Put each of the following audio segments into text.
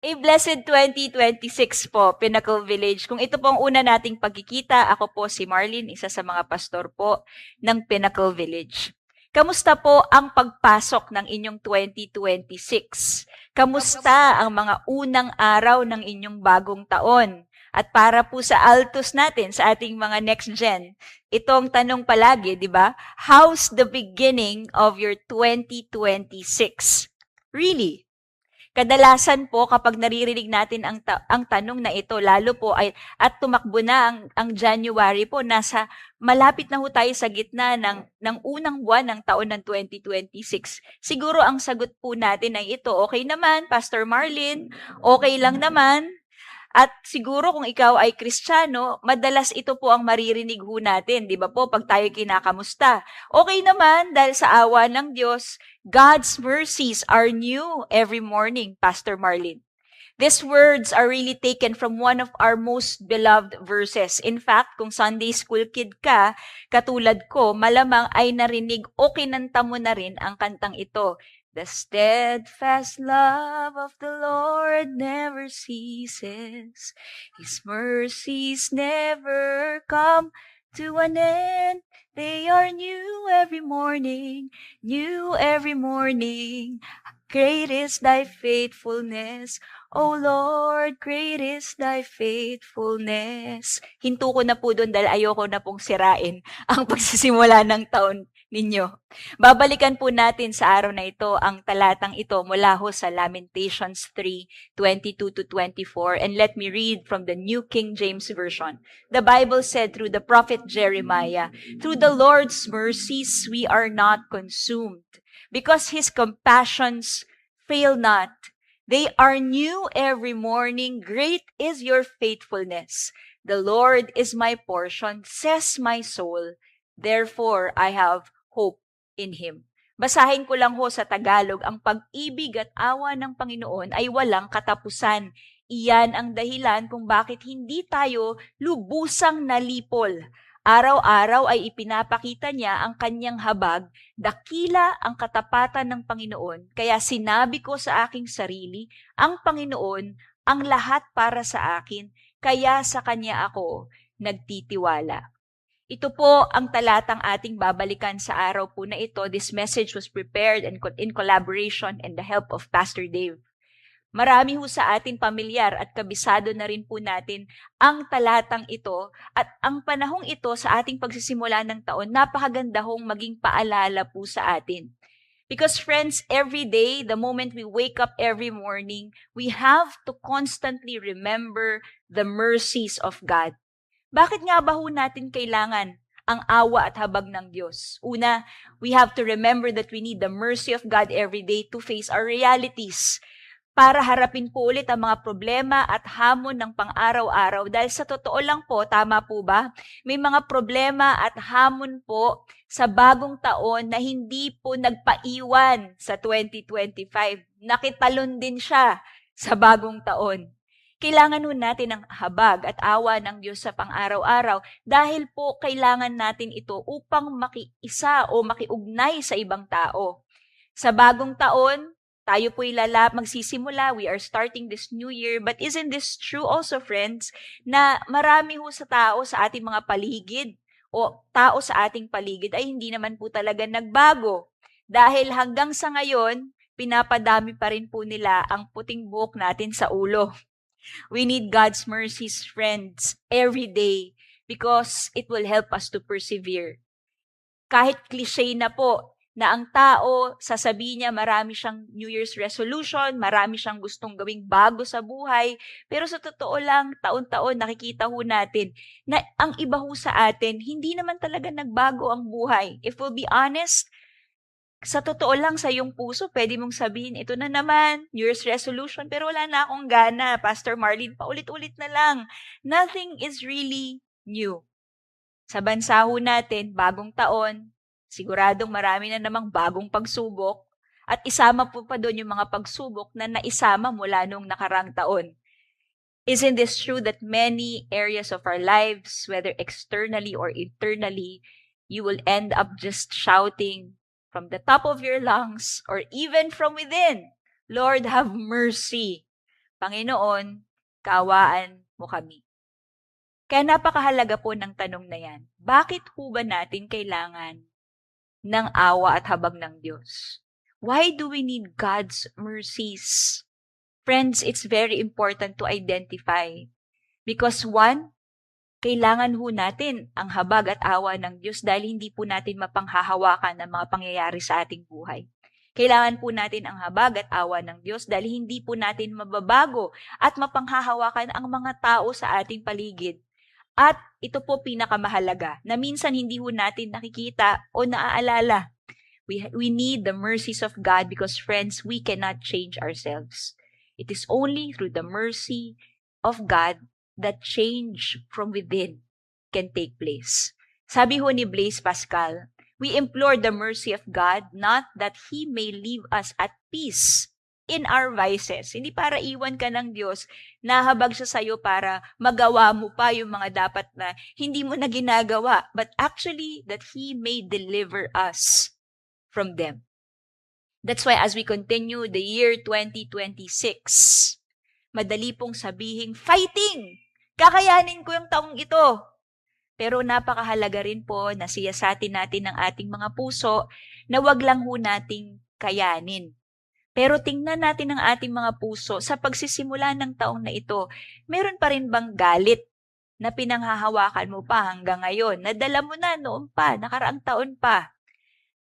A blessed 2026 po, Pinnacle Village. Kung ito po ang una nating pagkikita, ako po si Marlene, isa sa mga pastor po ng Pinnacle Village. Kamusta po ang pagpasok ng inyong 2026? Kamusta ang mga unang araw ng inyong bagong taon? At para po sa altos natin, sa ating mga next gen, itong tanong palagi, di ba? How's the beginning of your 2026? Really? Kadalasan po kapag naririnig natin ang tanong na ito, lalo po ay at tumakbo na ang January po, nasa malapit na ho tayo sa gitna ng unang buwan ng taon ng 2026. Siguro ang sagot po natin ay ito, okay naman, Pastor Marlene, okay lang naman. At siguro kung ikaw ay Kristiyano, madalas ito po ang maririnig ho natin, di ba po, pag tayo kinakamusta. Okay naman, dahil sa awa ng Diyos, God's mercies are new every morning, Pastor Marlene. These words are really taken from one of our most beloved verses. In fact, kung Sunday school kid ka, katulad ko, malamang ay narinig o kinanta mo na rin ang kantang ito. The steadfast love of the Lord never ceases. His mercies never come to an end. They are new every morning, new every morning. Great is thy faithfulness, O Lord, great is thy faithfulness. Hinto ko na po doon dahil ayoko na pong sirain ang pagsisimula ng taon ninyo. Babalikan po natin sa araw na ito ang talatang ito mula ho sa Lamentations 3:22 to 24. And let me read from the New King James Version. The Bible said through the prophet Jeremiah, "Through the Lord's mercies we are not consumed, because his compassions fail not. They are new every morning. Great is your faithfulness. The Lord is my portion, says my soul. Therefore, I have hope in Him." Basahin ko lang ho sa Tagalog, ang pag-ibig at awa ng Panginoon ay walang katapusan. Iyan ang dahilan kung bakit hindi tayo lubusang nalipol. Araw-araw ay ipinapakita niya ang kanyang habag, dakila ang katapatan ng Panginoon, kaya sinabi ko sa aking sarili, ang Panginoon ang lahat para sa akin, kaya sa kanya ako nagtitiwala. Ito po ang talatang ating babalikan sa araw po na ito. This message was prepared in collaboration and the help of Pastor Dave. Marami ho sa atin pamilyar at kabisado na rin po natin ang talatang ito at ang panahong ito sa ating pagsisimula ng taon, napakaganda hong maging paalala po sa atin. Because friends, every day, the moment we wake up every morning, we have to constantly remember the mercies of God. Bakit nga ba ho natin kailangan ang awa at habag ng Diyos? Una, we have to remember that we need the mercy of God every day to face our realities, para harapin po ulit ang mga problema at hamon ng pang-araw-araw. Dahil sa totoo lang po, tama po ba? May mga problema at hamon po sa bagong taon na hindi po nagpaiwan sa 2025. Nakitalon din siya sa bagong taon. Kailangan nun natin ng habag at awa ng Diyos sa pang-araw-araw dahil po kailangan natin ito upang makiisa o makiugnay sa ibang tao. Sa bagong taon, tayo po'y magsisimula, we are starting this new year, but isn't this true also, friends, na marami ho sa tao sa ating mga paligid o tao sa ating paligid ay hindi naman po talaga nagbago. Dahil hanggang sa ngayon, pinapadami pa rin po nila ang puting buhok natin sa ulo. We need God's mercies, friends, every day because it will help us to persevere. Kahit cliche na po, na ang tao, sasabihin niya marami siyang New Year's resolution, marami siyang gustong gawing bago sa buhay, pero sa totoo lang, taon-taon nakikita ho natin na ang iba ho sa atin, hindi naman talaga nagbago ang buhay. If we'll be honest, sa totoo lang sa iyong puso, pwede mong sabihin, ito na naman, New Year's resolution, pero wala na akong gana, Pastor Marlene, paulit-ulit na lang. Nothing is really new. Sa bansa ho natin, bagong taon, siguradong marami na namang bagong pagsubok at isama po pa doon yung mga pagsubok na naisama mula nung nakarang taon. Isn't this true that many areas of our lives, whether externally or internally, you will end up just shouting from the top of your lungs or even from within, Lord, have mercy. Panginoon, kaawaan mo kami. Kaya napakahalaga po ng tanong na yan. Bakit po ba natin kailangan ng awa at habag ng Diyos? Why do we need God's mercies? Friends, it's very important to identify. Because one, kailangan ho natin ang habag at awa ng Diyos dahil hindi po natin mapanghahawakan ang mga pangyayari sa ating buhay. Kailangan po natin ang habag at awa ng Diyos dahil hindi po natin mababago at mapanghahawakan ang mga tao sa ating paligid. At ito po pinakamahalaga na minsan hindi ho natin nakikita o naaalala. We need the mercies of God because, friends, we cannot change ourselves. It is only through the mercy of God that change from within can take place. Sabi ho ni Blaise Pascal, we implore the mercy of God not that He may leave us at peace in our vices. Hindi para iwan ka ng Diyos, nahabag siya sa'yo para magawa mo pa yung mga dapat na hindi mo na ginagawa, but actually that He may deliver us from them. That's why as we continue the year 2026, madali pong sabihin, fighting! Kakayanin ko yung taong ito. Pero napakahalaga rin po na siyasatin natin ang ating mga puso na wag lang ho nating kayanin. Pero tingnan natin ang ating mga puso sa pagsisimula ng taong na ito. Meron pa rin bang galit na pinanghahawakan mo pa hanggang ngayon? Nadala mo na noon pa, nakaraang taon pa.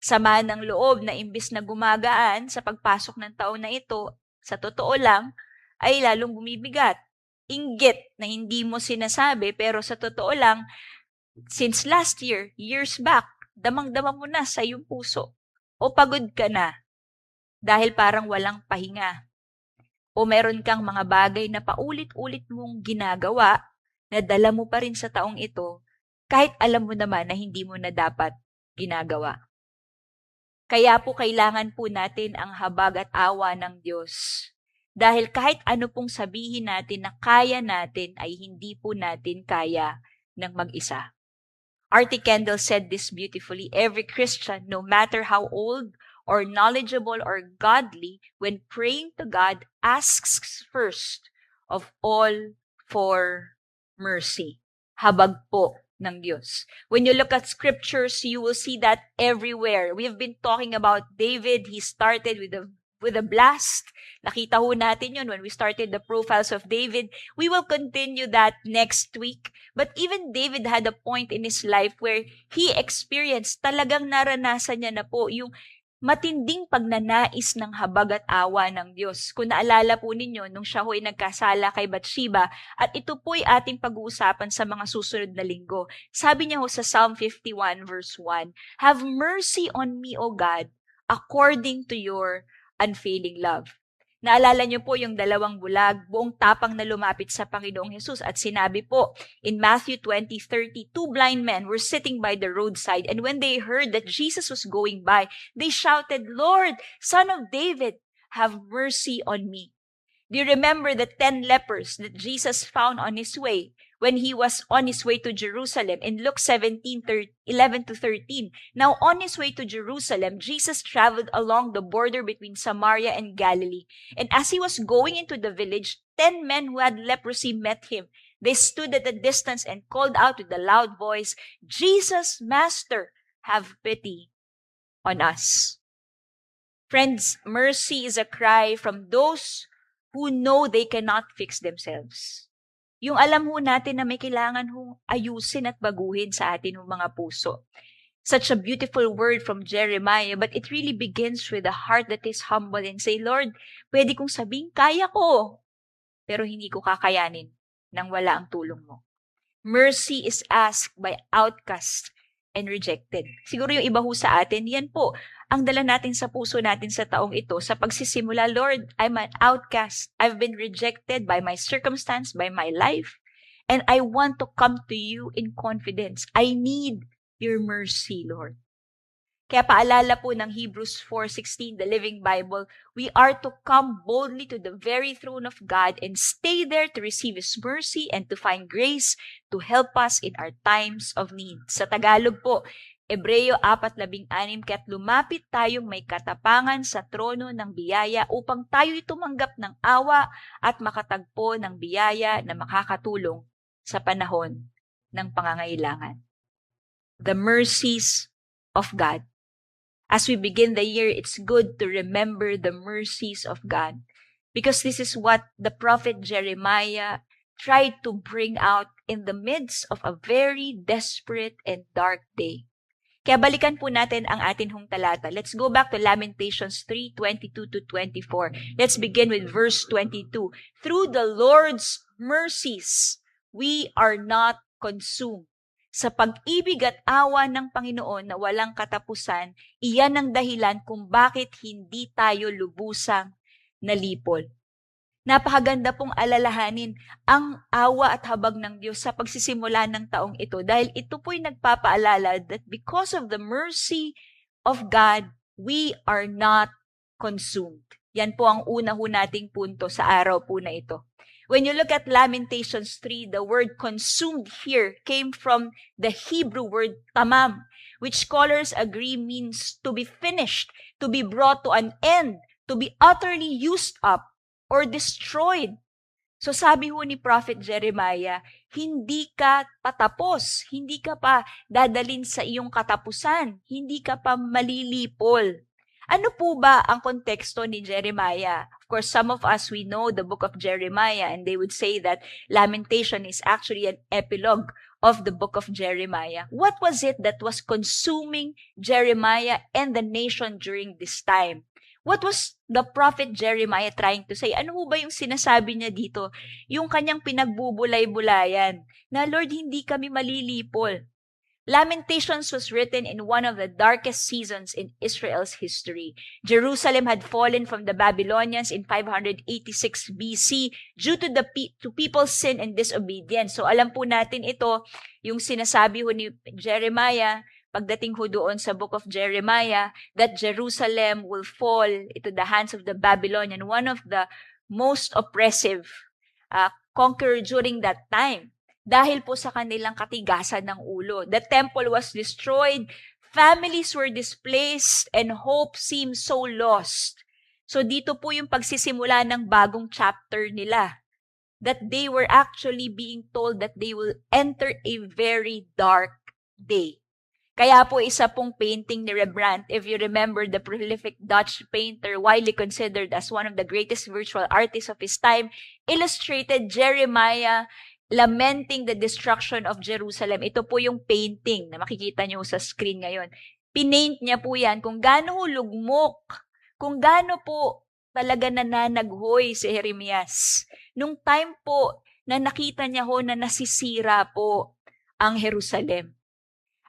Sama ng loob na imbis na gumagaan sa pagpasok ng taon na ito, sa totoo lang, ay lalong bumibigat. Inggit na hindi mo sinasabi, pero sa totoo lang, since last year, years back, damang-dama mo na sa iyong puso. O pagod ka na, dahil parang walang pahinga. O meron kang mga bagay na paulit-ulit mong ginagawa, na dala mo pa rin sa taong ito, kahit alam mo naman na hindi mo na dapat ginagawa. Kaya po kailangan po natin ang habag at awa ng Diyos. Dahil kahit ano pong sabihin natin na kaya natin ay hindi po natin kaya ng mag-isa. R.T. Kendall said this beautifully, every Christian, no matter how old or knowledgeable or godly, when praying to God, asks first of all for mercy. Habag po ng Diyos. When you look at scriptures, you will see that everywhere. We've been talking about David. He started with a blast. Nakita ho natin yun when we started the profiles of David. We will continue that next week. But even David had a point in his life where he experienced, talagang naranasan niya na po yung matinding pagnanais ng habag at awa ng Diyos. Kung naalala po ninyo, nung siya ho'y nagkasala kay Bathsheba, at ito po'y ating pag-uusapan sa mga susunod na linggo. Sabi niya ho sa Psalm 51 verse 1, have mercy on me, O God, according to your unfailing love. Naalala niyo po yung dalawang bulag, buong tapang na lumapit sa Panginoong Hesus at sinabi po in Matthew 20:30, two blind men were sitting by the roadside and when they heard that Jesus was going by, they shouted, Lord, Son of David, have mercy on me. Do you remember the 10 lepers that Jesus found on his way when he was on his way to Jerusalem in Luke 17:11-13? Now, on his way to Jerusalem, Jesus traveled along the border between Samaria and Galilee. And as he was going into the village, 10 men who had leprosy met him. They stood at a distance and called out with a loud voice, Jesus, Master, have pity on us. Friends, mercy is a cry from those who know they cannot fix themselves. Yung alam ho natin na may kailangan hong ayusin at baguhin sa atin ng mga puso. Such a beautiful word from Jeremiah, but it really begins with a heart that is humble and say, Lord, pwede kong sabihin, kaya ko, pero hindi ko kakayanin nang wala ang tulong mo. Mercy is asked by outcasts and rejected. Siguro yung iba ho sa atin, yan po, ang dala natin sa puso natin sa taong ito, sa pagsisimula, Lord, I'm an outcast. I've been rejected by my circumstance, by my life, and I want to come to you in confidence. I need your mercy, Lord. Kaya paalala po ng Hebrews 4:16, the Living Bible, we are to come boldly to the very throne of God and stay there to receive His mercy and to find grace to help us in our times of need. Sa Tagalog po, Hebreo 4:16, kaya't lumapit tayong may katapangan sa trono ng biyaya upang tayo'y tumanggap ng awa at makatagpo ng biyaya na makakatulong sa panahon ng pangangailangan. The mercies of God. As we begin the year, it's good to remember the mercies of God because this is what the prophet Jeremiah tried to bring out in the midst of a very desperate and dark day. Kaya balikan po natin ang atin hong talata. Let's go back to Lamentations 3:22-24. Let's begin with verse 22. Through the Lord's mercies, we are not consumed. Sa pag-ibig at awa ng Panginoon na walang katapusan, iyan ang dahilan kung bakit hindi tayo lubusang nalipol. Napakaganda pong alalahanin ang awa at habag ng Diyos sa pagsisimula ng taong ito dahil ito po'y nagpapaalala that because of the mercy of God, we are not consumed. Yan po ang una ho nating punto sa araw po na ito. When you look at Lamentations 3, the word consumed here came from the Hebrew word tamam, which scholars agree means to be finished, to be brought to an end, to be utterly used up, or destroyed. So sabi ho ni Prophet Jeremiah, hindi ka patapos, hindi ka pa dadalin sa iyong katapusan, hindi ka pa malilipol. Ano po ba ang konteksto ni Jeremiah? Of course, some of us, we know the book of Jeremiah and they would say that Lamentation is actually an epilogue of the book of Jeremiah. What was it that was consuming Jeremiah and the nation during this time? What was the prophet Jeremiah trying to say? Ano ba yung sinasabi niya dito? Yung kanyang pinagbubulay-bulayan na, Lord, hindi kami malilipol. Lamentations was written in one of the darkest seasons in Israel's history. Jerusalem had fallen from the Babylonians in 586 BC due to people's sin and disobedience. So alam po natin ito, yung sinasabi ho ni Jeremiah, pagdating ho doon sa book of Jeremiah, that Jerusalem will fall into the hands of the Babylonian, one of the most oppressive conqueror during that time. Dahil po sa kanilang katigasan ng ulo. The temple was destroyed, families were displaced, and hope seemed so lost. So dito po yung pagsisimula ng bagong chapter nila. That they were actually being told that they will enter a very dark day. Kaya po isa pong painting ni Rembrandt, if you remember the prolific Dutch painter, widely considered as one of the greatest visual artists of his time, illustrated Jeremiah lamenting the destruction of Jerusalem. Ito po yung painting na makikita nyo sa screen ngayon. Pinaint niya po yan kung gaano lugmok, kung gaano po talaga nananaghoy si Jeremias. Nung time po na nakita niya ho na nasisira po ang Jerusalem.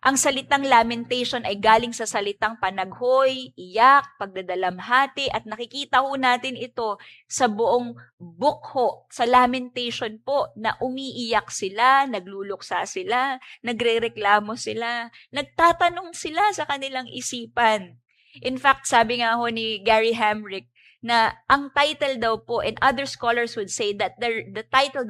Ang salitang lamentation ay galing sa salitang panaghoy, iyak, pagdadalamhati, at nakikita ho natin ito sa buong book ho, sa lamentation po, na umiiyak sila, nagluluksa sila, nagrereklamo sila, nagtatanong sila sa kanilang isipan. In fact, sabi nga ho ni Gary Hamrick, na ang title daw po, and other scholars would say that the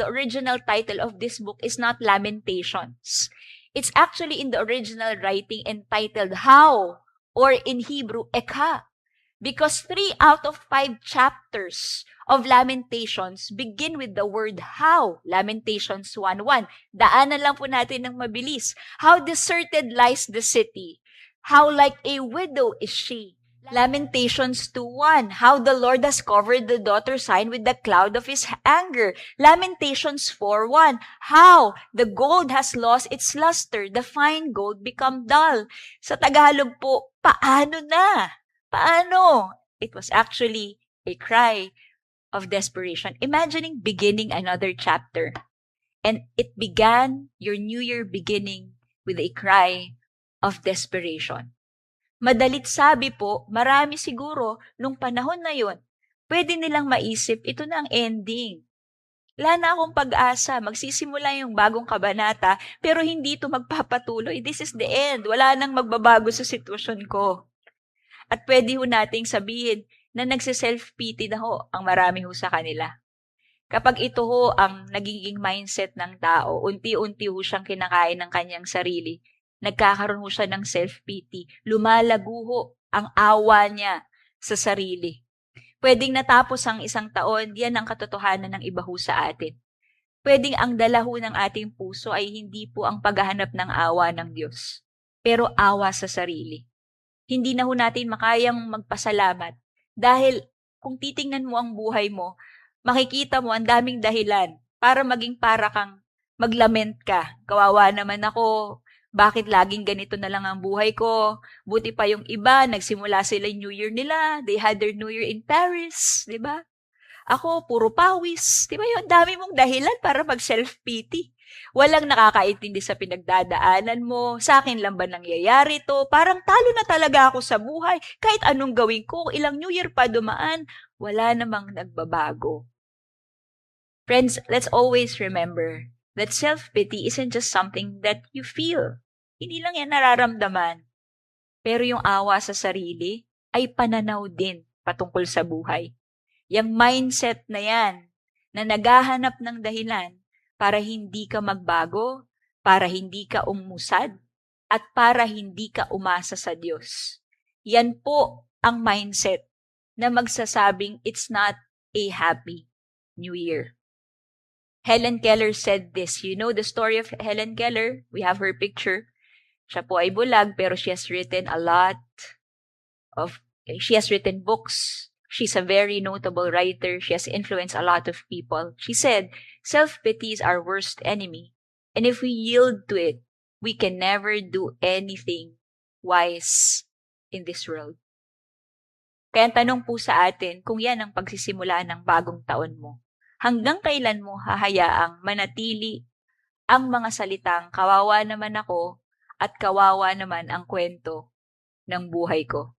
original title of this book is not Lamentations. It's actually in the original writing entitled How, or in Hebrew, Ekha. Because 3 out of 5 chapters of Lamentations begin with the word how. Lamentations 1:1. Daanan lang po natin ng mabilis. How deserted lies the city. How like a widow is she. Lamentations 2:1. How the Lord has covered the daughter Zion with the cloud of his anger. Lamentations 4:1. How the gold has lost its luster, the fine gold become dull. Sa Tagalog po, paano na? Paano? It was actually a cry of desperation. Imagining beginning another chapter. And it began, your new year beginning, with a cry of desperation. Madalit sabi po, marami siguro, nung panahon na yon, pwede nilang maisip, ito na ang ending. Wala na akong pag-asa, magsisimula yung bagong kabanata, pero hindi ito magpapatuloy. This is the end. Wala nang magbabago sa sitwasyon ko. At pwede ho nating sabihin na nagsiself-pity na ho ang marami ho sa kanila. Kapag ito ho ang nagiging mindset ng tao, unti-unti ho siyang kinakain ng kanyang sarili, nagkakaroon ho siya ng self-pity. Lumalago ho ang awa niya sa sarili. Pwedeng natapos ang isang taon, yan ang katotohanan ng iba ho sa atin. Pwedeng ang dala ho ng ating puso ay hindi po ang paghahanap ng awa ng Diyos, pero awa sa sarili. Hindi na ho natin makayang magpasalamat dahil kung titingnan mo ang buhay mo, makikita mo ang daming dahilan para maging para kang maglament ka. Kawawa naman ako, bakit laging ganito na lang ang buhay ko? Buti pa yung iba, nagsimula sila yung New Year nila. They had their New Year in Paris, di ba? Ako, puro pawis. Di ba yun? Dami mong dahilan para mag-self-pity. Walang nakakaintindi sa pinagdadaanan mo. Sa akin lang ba nangyayari to? Parang talo na talaga ako sa buhay. Kahit anong gawin ko, ilang New Year pa dumaan, wala namang nagbabago. Friends, let's always remember that self-pity isn't just something that you feel. Hindi lang yan nararamdaman. Pero yung awa sa sarili ay pananaw din patungkol sa buhay. Yung mindset na yan, na naghahanap ng dahilan para hindi ka magbago, para hindi ka umusad, at para hindi ka umasa sa Diyos. Yan po ang mindset na magsasabing it's not a happy New Year. Helen Keller said this. You know the story of Helen Keller? We have her picture. Siya po ay bulag, pero she has written books. She's a very notable writer. She has influenced a lot of people. She said, self-pity is our worst enemy. And if we yield to it, we can never do anything wise in this world. Kaya tanong po sa atin, kung yan ang pagsisimula ng bagong taon mo, hanggang kailan mo hahayaang manatili ang mga salitang kawawa naman ako at kawawa naman ang kwento ng buhay ko?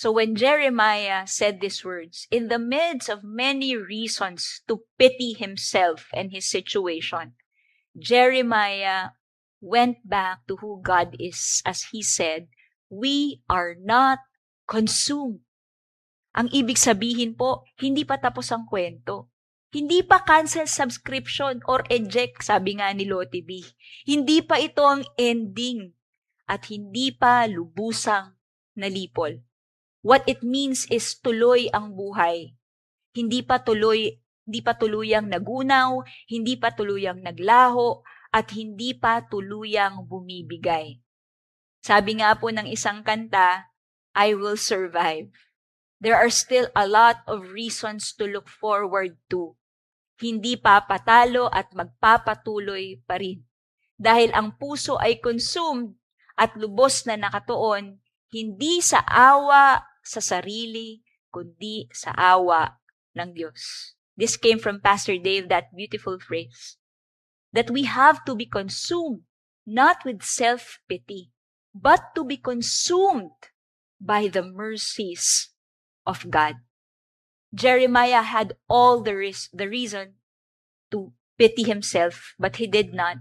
So when Jeremiah said these words, in the midst of many reasons to pity himself and his situation, Jeremiah went back to who God is as he said, we are not consumed. Ang ibig sabihin po, hindi pa tapos ang kwento. Hindi pa cancel subscription or eject, sabi nga ni Lottie B. Hindi pa ito ang ending at hindi pa lubusang nalipol. What it means is tuloy ang buhay. Hindi pa tuluyang nagunaw, hindi pa tuluyang naglaho, at hindi pa tuluyang bumibigay. Sabi nga po ng isang kanta, I will survive. There are still a lot of reasons to look forward to. Hindi pa patalo at magpapatuloy pa rin. Dahil ang puso ay consumed at lubos na nakatuon, hindi sa awa sa sarili, kundi sa awa ng Diyos. This came from Pastor Dave, that beautiful phrase. That we have to be consumed, not with self-pity, but to be consumed by the mercies of God. Jeremiah had all the reason to pity himself, but he did not.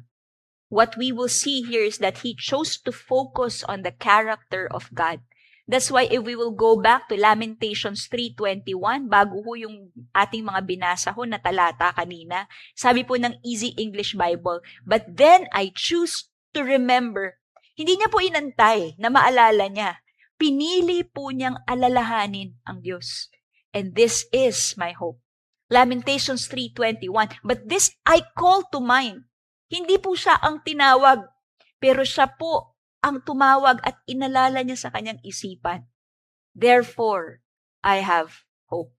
What we will see here is that he chose to focus on the character of God. That's why if we will go back to Lamentations 3:21, bago ho yung ating mga binasa ho na talata kanina, sabi po ng Easy English Bible, but then I choose to remember. Hindi niya po inantay na maalala niya. Pinili po niyang alalahanin ang Diyos. And this is my hope. Lamentations 3:21, but this I call to mind. Hindi po siya ang tinawag, pero siya po ang tumawag at inalala niya sa kanyang isipan. Therefore, I have hope.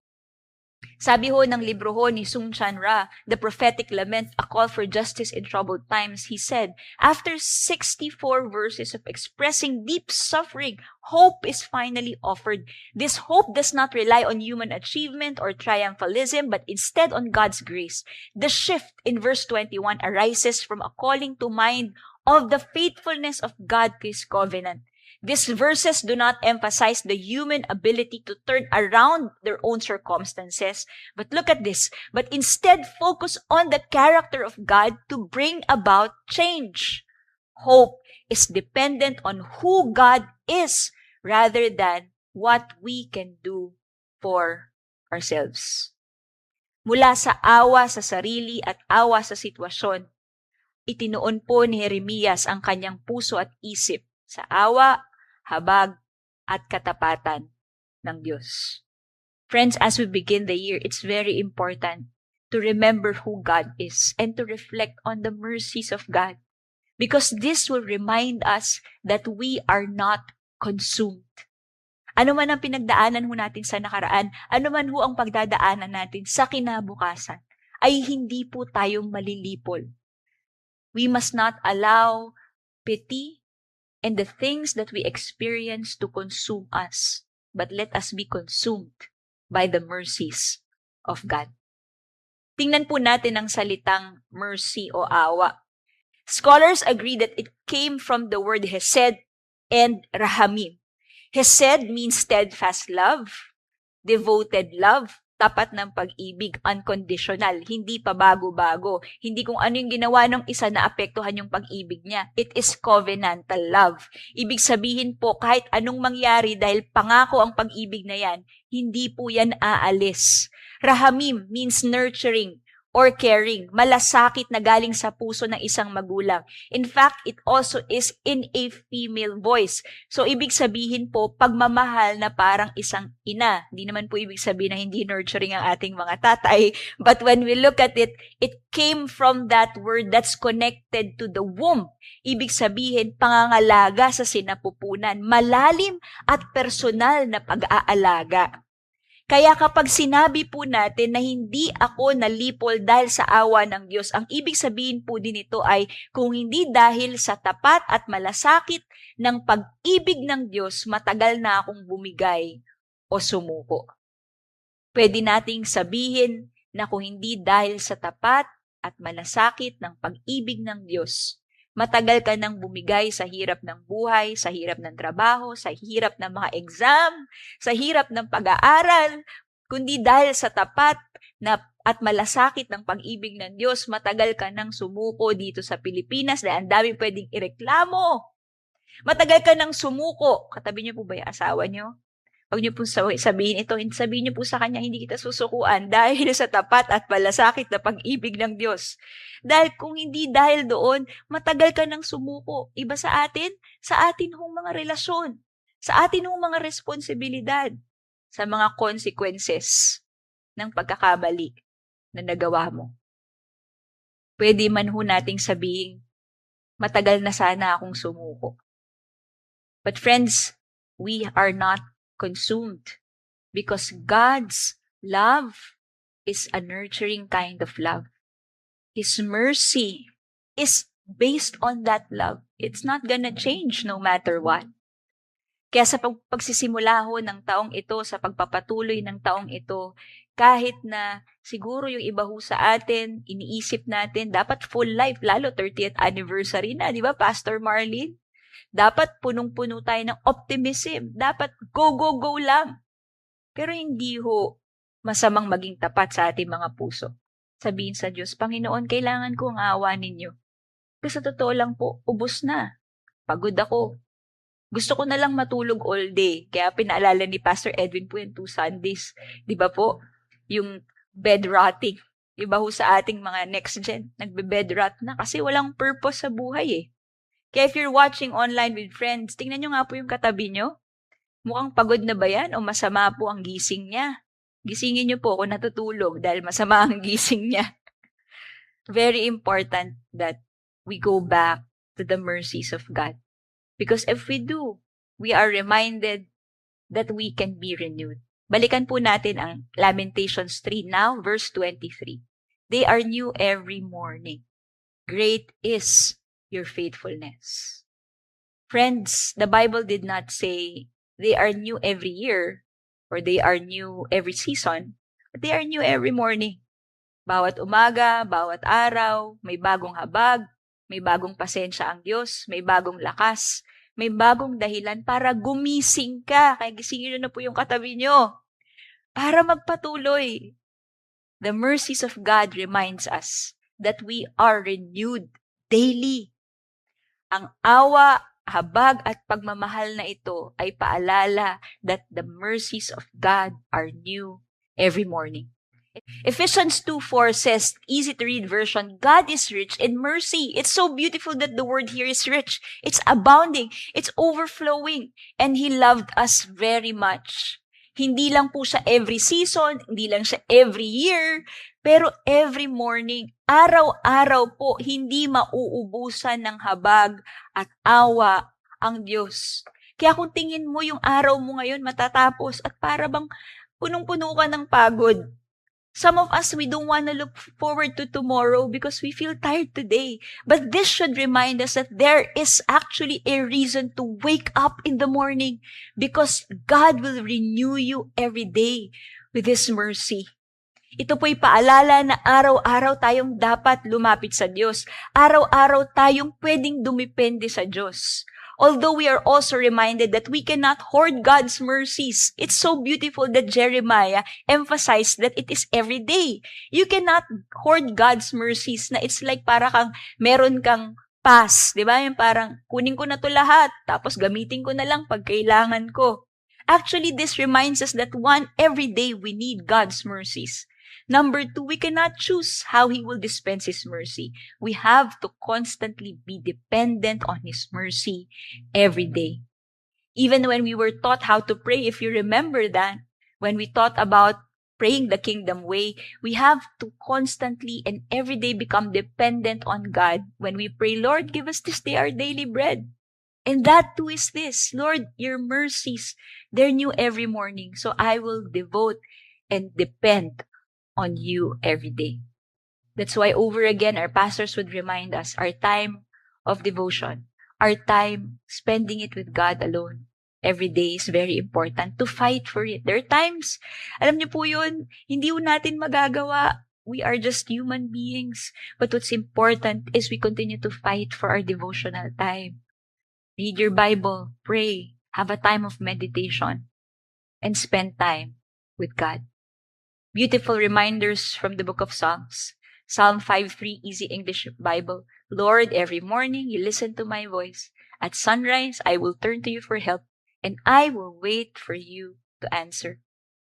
Sabi ho ng libro ho ni Sung Chan Ra, The Prophetic Lament, A Call for Justice in Troubled Times, he said, after 64 verses of expressing deep suffering, hope is finally offered. This hope does not rely on human achievement or triumphalism, but instead on God's grace. The shift in verse 21 arises from a calling to mind of the faithfulness of God to His covenant. These verses do not emphasize the human ability to turn around their own circumstances. But look at this. But instead focus on the character of God to bring about change. Hope is dependent on who God is rather than what we can do for ourselves. Mula sa awa sa sarili at awa sa sitwasyon, Itinoon po ni Jeremias ang kanyang puso at isip sa awa, habag, at katapatan ng Diyos. Friends, as we begin the year, it's very important to remember who God is and to reflect on the mercies of God, because this will remind us that we are not consumed. Ano man ang pinagdaanan ho natin sa nakaraan, ano man ho ang pagdadaanan natin sa kinabukasan, ay hindi po tayong malilipol. We must not allow pity and the things that we experience to consume us, but let us be consumed by the mercies of God. Tingnan po natin ang salitang mercy o awa. Scholars agree that it came from the word hesed and rahamim. Hesed means steadfast love, devoted love, tapat ng pag-ibig, unconditional, hindi pa bago-bago. Hindi kung ano yung ginawa ng isa na apektuhan yung pag-ibig niya. It is covenantal love. Ibig sabihin po, kahit anong mangyari dahil pangako ang pag-ibig na yan, hindi po yan aalis. Rahamim means nurturing or caring, malasakit na galing sa puso ng isang magulang. In fact, it also is in a female voice. So, ibig sabihin po, pagmamahal na parang isang ina. Hindi naman po ibig sabihin na hindi nurturing ang ating mga tatay. But when we look at it, it came from that word that's connected to the womb. Ibig sabihin, pangangalaga sa sinapupunan, malalim at personal na pag-aalaga. Kaya kapag sinabi po natin na hindi ako nalipol dahil sa awa ng Diyos, ang ibig sabihin po din ito ay kung hindi dahil sa tapat at malasakit ng pag-ibig ng Diyos, matagal na akong bumigay o sumuko. Pwede nating sabihin na kung hindi dahil sa tapat at malasakit ng pag-ibig ng Diyos, matagal ka nang bumigay sa hirap ng buhay, sa hirap ng trabaho, sa hirap ng mga exam, sa hirap ng pag-aaral, kundi dahil sa tapat at malasakit ng pag-ibig ng Diyos, matagal ka nang sumuko dito sa Pilipinas dahil ang dami pwedeng ireklamo. Matagal ka nang sumuko. Katabi niyo po ba yung asawa niyo? Huwag niyo po sabihin ito, sabihin niyo po sa kanya, hindi kita susukuan dahil sa tapat at malasakit na pag-ibig ng Diyos. Dahil kung hindi dahil doon, matagal ka nang sumuko. Iba sa atin hong mga relasyon, sa atin hong mga responsibilidad, sa mga consequences ng pagkakamali na nagawa mo. Pwede man ho nating sabihin, matagal na sana akong sumuko. But friends, we are not consumed because God's love is a nurturing kind of love. His mercy is based on that love. It's not gonna change no matter what. Kaya sa pagsisimula ho ng taong ito, sa pagpapatuloy ng taong ito, kahit na siguro yung iba ho sa atin, iniisip natin, dapat full life, lalo 30th anniversary na, di ba, Pastor Marlene? Dapat punong-puno tayo ng optimism. Dapat go, go, go lang. Pero hindi ho masamang maging tapat sa ating mga puso. Sabihin sa Diyos, Panginoon, kailangan ko ang awa ninyo. Kasi sa totoo lang po, ubos na. Pagod ako. Gusto ko na lang matulog all day. Kaya pinaalala ni Pastor Edwin po yung 2 Sundays. Di ba po? Yung bed rotting. Di ba ho sa ating mga next gen, nagbe-bed rot na kasi walang purpose sa buhay eh. Kaya if you're watching online with friends, tingnan nyo nga po yung katabi nyo. Mukhang pagod na ba yan o masama po ang gising niya? Gisingin nyo po kung natutulog dahil masama ang gising niya. Very important that we go back to the mercies of God. Because if we do, we are reminded that we can be renewed. Balikan po natin ang Lamentations 3 now, verse 23. They are new every morning. Great is your faithfulness. Friends, the Bible did not say they are new every year or they are new every season, but they are new every morning. Bawat umaga, bawat araw, may bagong habag, may bagong pasensya ang Diyos, may bagong lakas, may bagong dahilan para gumising ka. Kaya gisingin nyo na po yung katabi nyo. Para magpatuloy. The mercies of God reminds us that we are renewed daily. Ang awa, habag at pagmamahal na ito ay paalala that the mercies of God are new every morning. Ephesians 2:4 says, easy to read version, God is rich in mercy. It's so beautiful that the word here is rich. It's abounding. It's overflowing. And He loved us very much. Hindi lang po siya every season, hindi lang siya every year, pero every morning, araw-araw po, hindi mauubusan ng habag at awa ang Diyos. Kaya kung tingin mo yung araw mo ngayon matatapos at para bang punong-puno ka ng pagod, some of us, we don't want to look forward to tomorrow because we feel tired today. But this should remind us that there is actually a reason to wake up in the morning because God will renew you every day with His mercy. Ito po'y paalala na araw-araw tayong dapat lumapit sa Diyos. Araw-araw tayong pwedeng dumipende sa Diyos. Although we are also reminded that we cannot hoard God's mercies. It's so beautiful that Jeremiah emphasized that it is every day. You cannot hoard God's mercies na it's like para kang meron kang pass, di ba? Yung parang kunin ko na to lahat, tapos gamitin ko na lang pag kailangan ko. Actually, this reminds us that every day we need God's mercies. Number 2, we cannot choose how He will dispense His mercy. We have to constantly be dependent on His mercy every day. Even when we were taught how to pray, if you remember that, when we thought about praying the kingdom way, we have to constantly and every day become dependent on God. When we pray, Lord, give us this day our daily bread. And that too is this, Lord, your mercies, they're new every morning. So I will devote and depend on you every day. That's why over again, our pastors would remind us, our time of devotion, our time spending it with God alone, every day is very important to fight for it. There are times, alam niyo po yun, hindi po natin magagawa. We are just human beings. But what's important is we continue to fight for our devotional time. Read your Bible, pray, have a time of meditation, and spend time with God. Beautiful reminders from the book of Psalms. Psalm 5:3, Easy English Bible. Lord, every morning you listen to my voice. At sunrise, I will turn to you for help, and I will wait for you to answer.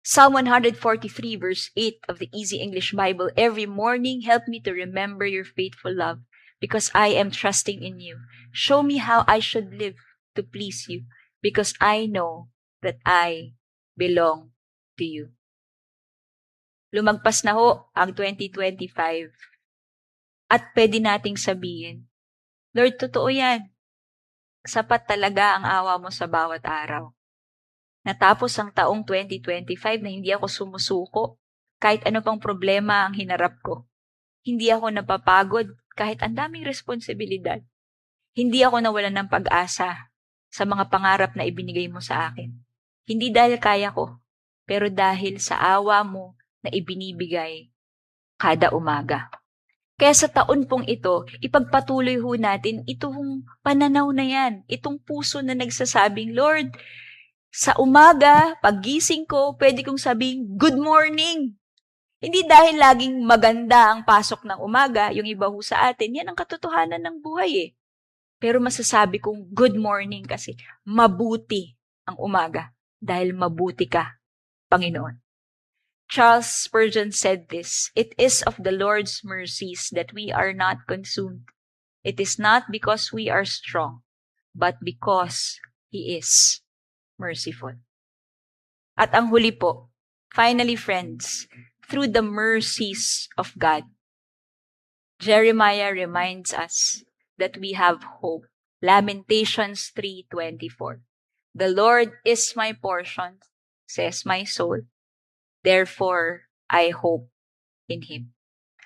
Psalm 143, verse 8 of the Easy English Bible. Every morning, help me to remember your faithful love, because I am trusting in you. Show me how I should live to please you, because I know that I belong to you. Lumagpas na ho ang 2025 at pwede nating sabihin, Lord, totoo yan. Sapat talaga ang awa mo sa bawat araw. Natapos ang taong 2025 na hindi ako sumusuko kahit ano pang problema ang hinarap ko. Hindi ako napapagod kahit ang daming responsibilidad. Hindi ako nawalan ng pag-asa sa mga pangarap na ibinigay mo sa akin. Hindi dahil kaya ko, pero dahil sa awa mo na ibinibigay kada umaga. Kaya sa taon pong ito, ipagpatuloy ho natin itong pananaw na yan, itong puso na nagsasabing, Lord, sa umaga, paggising ko, pwede kong sabing, good morning. Hindi dahil laging maganda ang pasok ng umaga, yung iba ho sa atin, yan ang katotohanan ng buhay eh. Pero masasabi kong good morning kasi mabuti ang umaga dahil mabuti ka, Panginoon. Charles Spurgeon said this, it is of the Lord's mercies that we are not consumed. It is not because we are strong, but because He is merciful. At ang huli po, finally friends, through the mercies of God, Jeremiah reminds us that we have hope. Lamentations 3:24. The Lord is my portion, says my soul. Therefore, I hope in Him.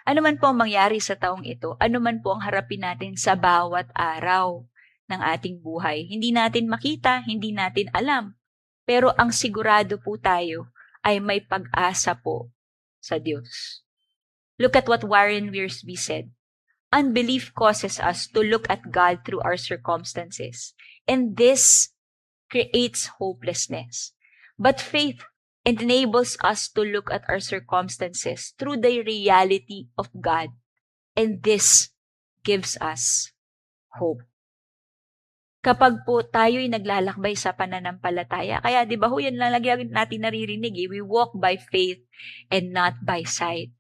Ano man po ang mangyari sa taong ito, ano man po ang harapin natin sa bawat araw ng ating buhay. Hindi natin makita, hindi natin alam. Pero ang sigurado po tayo ay may pag-asa po sa Diyos. Look at what Warren Wiersbe said. Unbelief causes us to look at God through our circumstances. And this creates hopelessness. But faith enables us to look at our circumstances through the reality of God. And this gives us hope. kapag po tayo'y naglalakbay sa pananampalataya. Kaya di ba ho, yan lang lagi natin naririnig eh. We walk by faith and not by sight.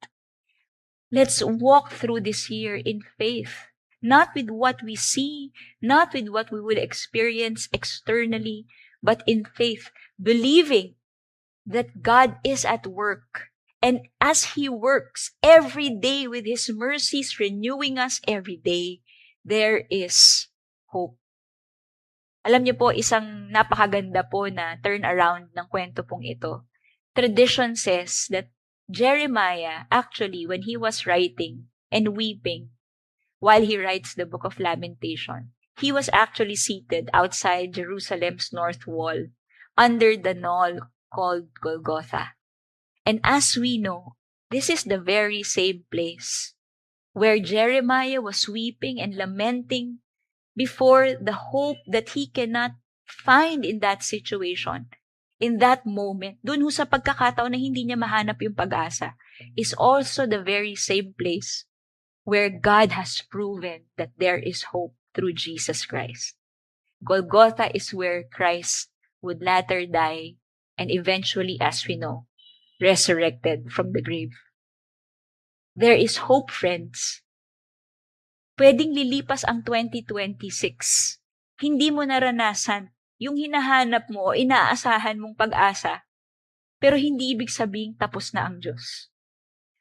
Let's walk through this year in faith, not with what we see, not with what we would experience externally, but in faith, believing that God is at work. And as He works every day with His mercies, renewing us every day, there is hope. Alam niyo po, isang napakaganda po na turnaround ng kwento pong ito. Tradition says that Jeremiah, actually, when he was writing and weeping while he writes the book of Lamentation, he was actually seated outside Jerusalem's north wall under the knoll called Golgotha. And as we know, this is the very same place where Jeremiah was weeping and lamenting before the hope that he cannot find in that situation. In that moment, dun ho sa pagkakataon na hindi niya mahanap yung pag-asa, is also the very same place where God has proven that there is hope through Jesus Christ. Golgotha is where Christ would latter die and eventually, as we know, resurrected from the grave. There is hope, friends. Pwedeng lilipas ang 2026. Hindi mo naranasan yung hinahanap mo o inaasahan mong pag-asa, pero hindi ibig sabing tapos na ang Diyos.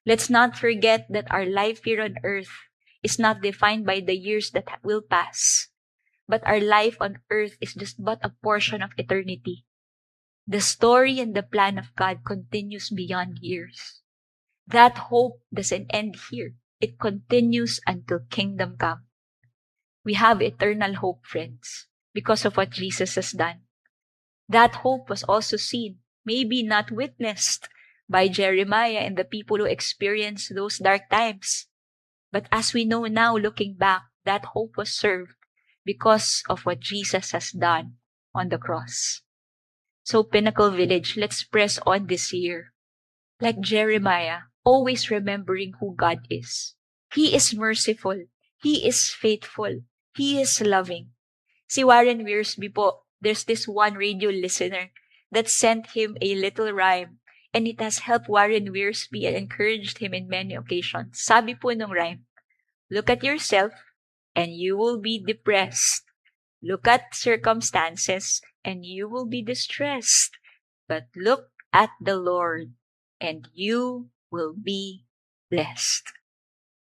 Let's not forget that our life here on earth is not defined by the years that will pass, but our life on earth is just but a portion of eternity. The story and the plan of God continues beyond years. That hope doesn't end here. It continues until kingdom come. We have eternal hope, friends, because of what Jesus has done. That hope was also seen, maybe not witnessed, by Jeremiah and the people who experienced those dark times. But as we know now, looking back, that hope was served because of what Jesus has done on the cross. So, Pinnacle Village, let's press on this year. Like Jeremiah, always remembering who God is. He is merciful. He is faithful. He is loving. Si Warren Wiersbe po, there's this one radio listener that sent him a little rhyme, and it has helped Warren Wiersbe and encouraged him in many occasions. Sabi po nung rhyme, look at yourself and you will be depressed. Look at circumstances and you will be distressed. But look at the Lord and you will be blessed.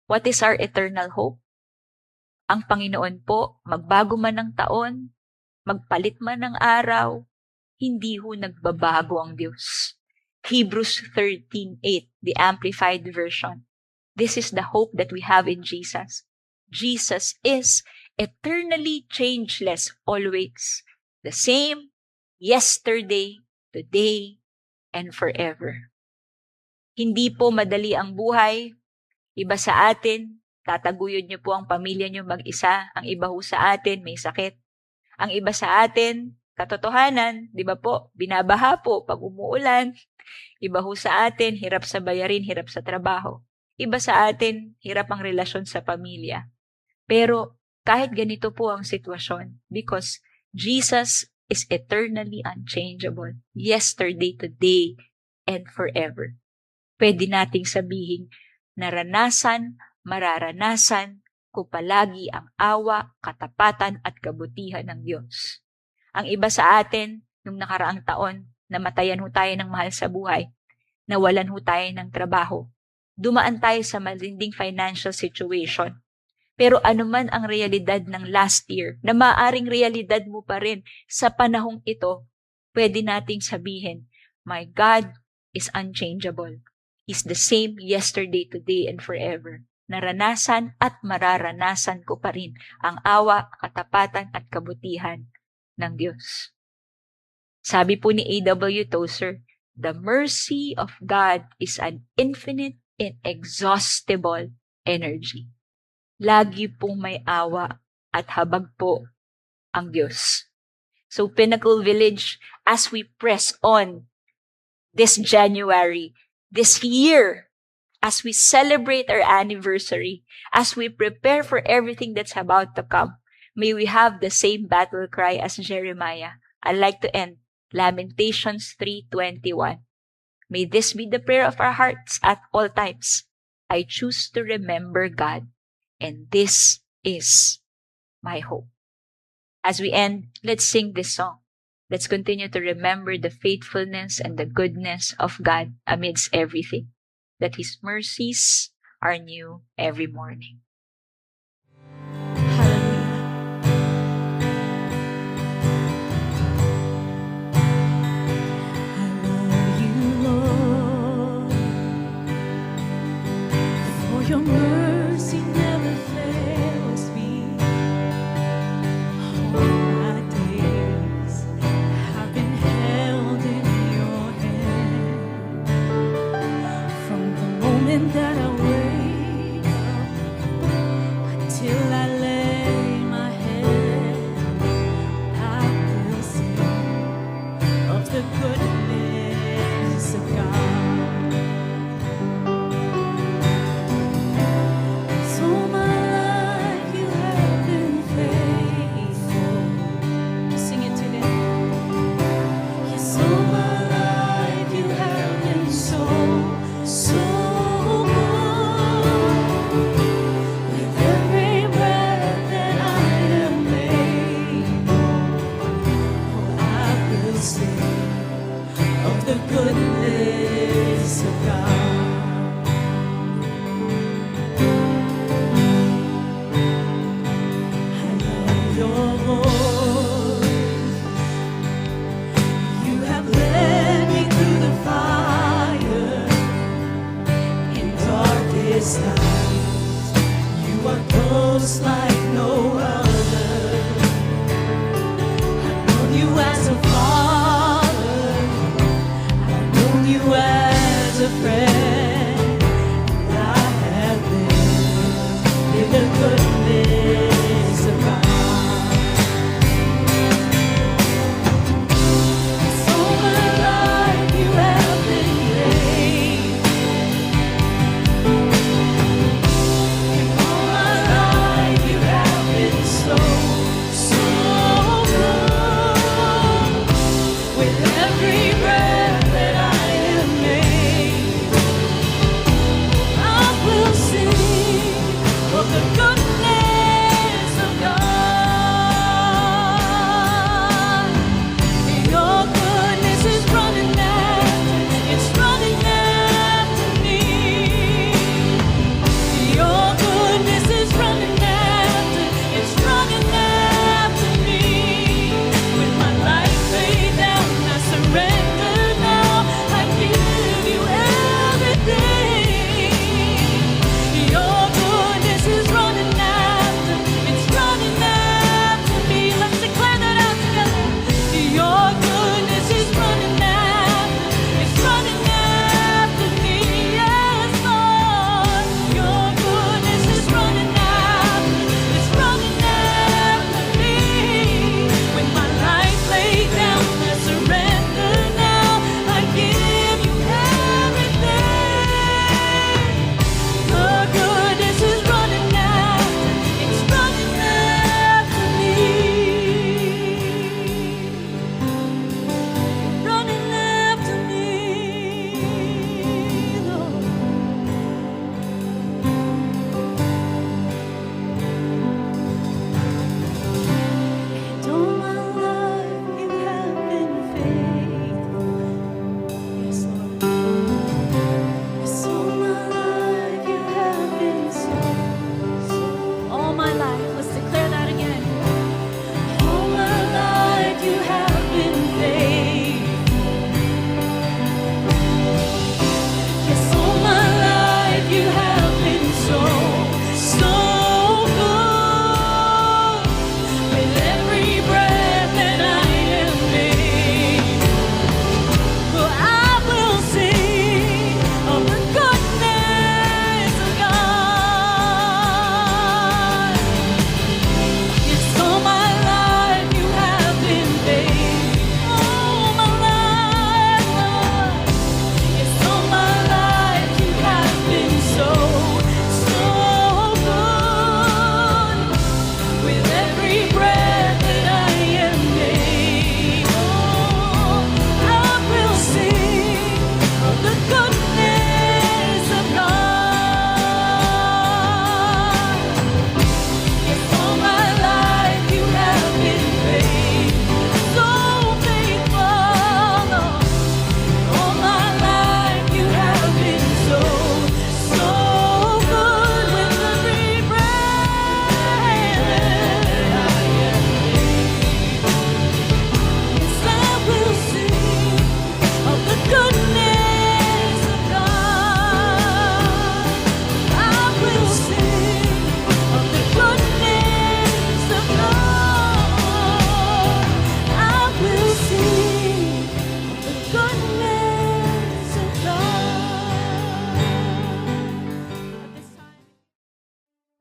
What is our eternal hope? Ang Panginoon po, magbago man ng taon, magpalit man ng araw, hindi ho nagbabago ang Diyos. Hebrews 13:8, the Amplified Version. This is the hope that we have in Jesus. Jesus is eternally changeless always. The same yesterday, today, and forever. Hindi po madali ang buhay. Iba sa atin, tataguyod niyo po ang pamilya niyo mag-isa. Ang iba ho sa atin, may sakit. Ang iba sa atin, katotohanan, di ba po, binabaha po pag umuulan. Iba ho sa atin, hirap sa bayarin, hirap sa trabaho. Iba sa atin, hirap ang relasyon sa pamilya. Pero kahit ganito po ang sitwasyon, because Jesus is eternally unchangeable, yesterday, today, and forever. Pwede nating sabihin, mararanasan ko palagi ang awa, katapatan at kabutihan ng Diyos. Ang iba sa atin, nung nakaraang taon, namatayan ho tayo ng mahal sa buhay, nawalan ho tayo ng trabaho, dumaan tayo sa malinding financial situation. Pero anuman ang realidad ng last year, na maaring realidad mo pa rin sa panahong ito, pwede nating sabihin, my God is unchangeable. He's the same yesterday, today, and forever. Naranasan at mararanasan ko pa rin ang awa, katapatan at kabutihan ng Diyos. Sabi po ni A.W. Tozer, the mercy of God is an infinite, inexhaustible energy. Lagi pong may awa at habag po ang Diyos. So Pinnacle Village, as we press on this January, this year, as we celebrate our anniversary, as we prepare for everything that's about to come, May we have the same battle cry as Jeremiah. I'd like to end Lamentations 3:21. May this be the prayer of our hearts at all times. I choose to remember God, and this is my hope. As we end, let's sing this song. Let's continue to remember the faithfulness and the goodness of God amidst everything, that His mercies are new every morning. Your mercy never fails me. All my days have been held in your hand. From the moment that I wake up until I lay my head, I will sing of the goodness of God. Goodness of God. I love your voice. You have led me through the fire in darkest night. You are close like no other. I've known you as a father, you as a friend. I have lived in the goodness of God. So my life you have been great. In all my life you have been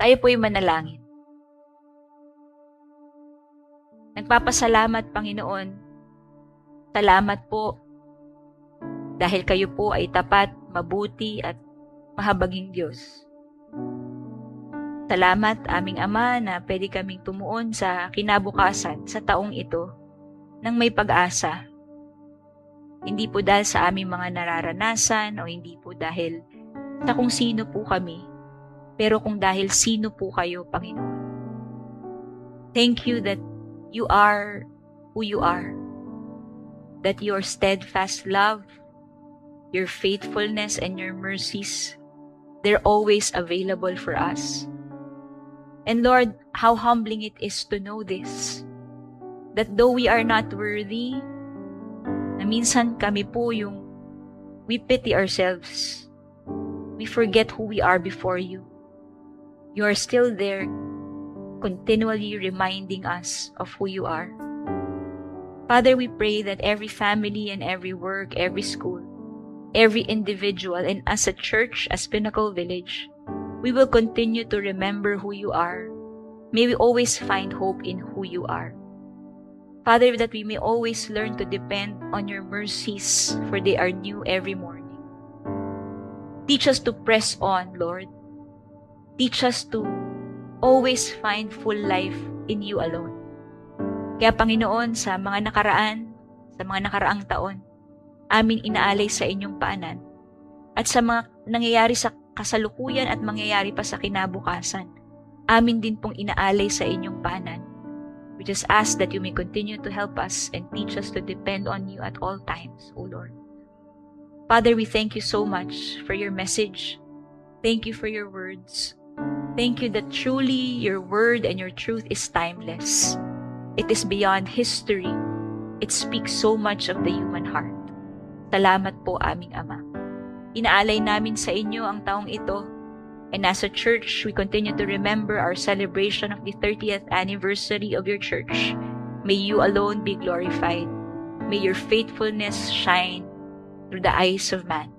Tayo po'y manalangin. Nagpapasalamat, Panginoon. Salamat po dahil kayo po ay tapat, mabuti at mahabaging Diyos. Salamat, aming Ama, na pwede kaming tumuon sa kinabukasan sa taong ito ng may pag-asa. Hindi po dahil sa aming mga nararanasan o hindi po dahil sa kung sino po kami, pero kung dahil sino po kayo, Panginoon. Thank you that you are who you are. That your steadfast love, your faithfulness, and your mercies, they're always available for us. And Lord, how humbling it is to know this. That though we are not worthy, na minsan kami po yung we pity ourselves. We forget who we are before you. You are still there, continually reminding us of who you are. Father, we pray that every family and every work, every school, every individual, and as a church, as Pinnacle Village, we will continue to remember who you are. May we always find hope in who you are. Father, that we may always learn to depend on your mercies, for they are new every morning. Teach us to press on, Lord. Teach us to always find full life in you alone. Kaya Panginoon, sa mga nakaraang taon, amin inaalay sa inyong paanan. At sa mga nangyayari sa kasalukuyan at mangyayari pa sa kinabukasan, amin din pong inaalay sa inyong paanan. We just ask that you may continue to help us and teach us to depend on you at all times, O Lord. Father, we thank you so much for your message. Thank you for your words. Thank you that truly your word and your truth is timeless. It is beyond history. It speaks so much of the human heart. Salamat po, aming Ama. Inaalay namin sa inyo ang taong ito. And as a church, we continue to remember our celebration of the 30th anniversary of your church. May you alone be glorified. May your faithfulness shine through the eyes of man.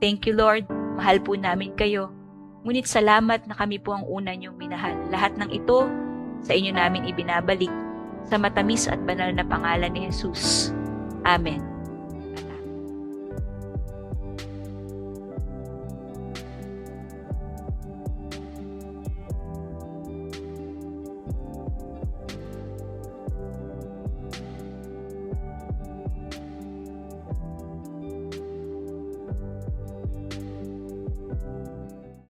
Thank you, Lord. Mahal po namin kayo. Ngunit salamat na kami po ang una niyong minahal. Lahat ng ito sa inyo namin ibinabalik sa matamis at banal na pangalan ni Jesus. Amen.